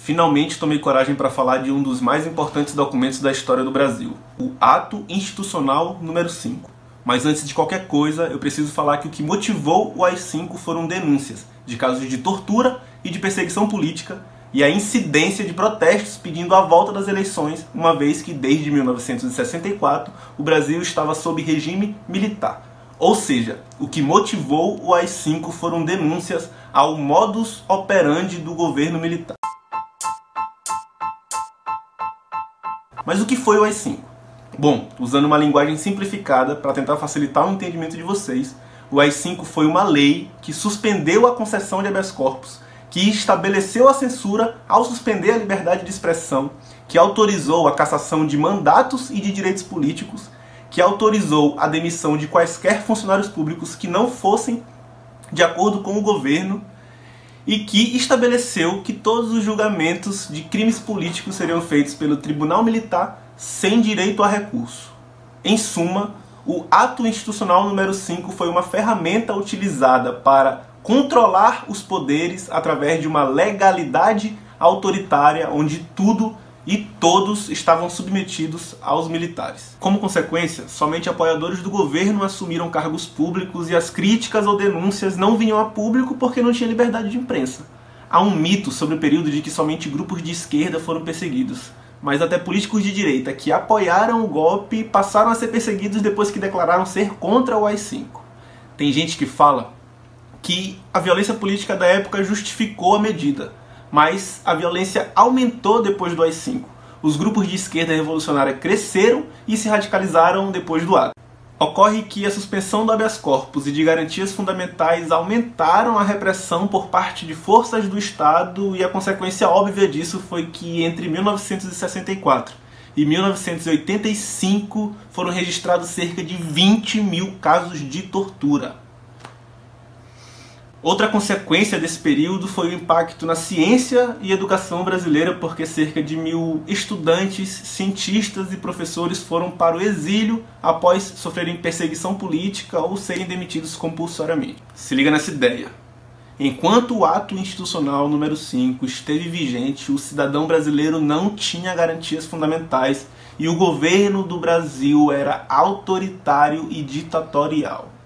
Finalmente tomei coragem para falar de um dos mais importantes documentos da história do Brasil, o Ato Institucional número 5. Mas antes de qualquer coisa, eu preciso falar que o que motivou o AI-5 foram denúncias de casos de tortura e de perseguição política e a incidência de protestos pedindo a volta das eleições, uma vez que desde 1964 o Brasil estava sob regime militar. Ou seja, o que motivou o AI-5 foram denúncias ao modus operandi do governo militar. Mas o que foi o AI-5? Bom, usando uma linguagem simplificada para tentar facilitar o entendimento de vocês, o AI-5 foi uma lei que suspendeu a concessão de habeas corpus, que estabeleceu a censura ao suspender a liberdade de expressão, que autorizou a cassação de mandatos e de direitos políticos, que autorizou a demissão de quaisquer funcionários públicos que não fossem de acordo com o governo e que estabeleceu que todos os julgamentos de crimes políticos seriam feitos pelo Tribunal Militar sem direito a recurso. Em suma, o Ato Institucional número 5 foi uma ferramenta utilizada para controlar os poderes através de uma legalidade autoritária onde tudo e todos estavam submetidos aos militares. Como consequência, somente apoiadores do governo assumiram cargos públicos e as críticas ou denúncias não vinham a público porque não tinha liberdade de imprensa. Há um mito sobre o período de que somente grupos de esquerda foram perseguidos, mas até políticos de direita que apoiaram o golpe passaram a ser perseguidos depois que declararam ser contra o AI-5. Tem gente que fala que a violência política da época justificou a medida, mas a violência aumentou depois do AI-5. Os grupos de esquerda revolucionária cresceram e se radicalizaram depois do ato. Ocorre que a suspensão do habeas corpus e de garantias fundamentais aumentaram a repressão por parte de forças do Estado e a consequência óbvia disso foi que entre 1964 e 1985 foram registrados cerca de 20 mil casos de tortura. Outra consequência desse período foi o impacto na ciência e educação brasileira, porque cerca de 1.000 estudantes, cientistas e professores foram para o exílio após sofrerem perseguição política ou serem demitidos compulsoriamente. Se liga nessa ideia. Enquanto o Ato Institucional número 5 esteve vigente, o cidadão brasileiro não tinha garantias fundamentais e o governo do Brasil era autoritário e ditatorial.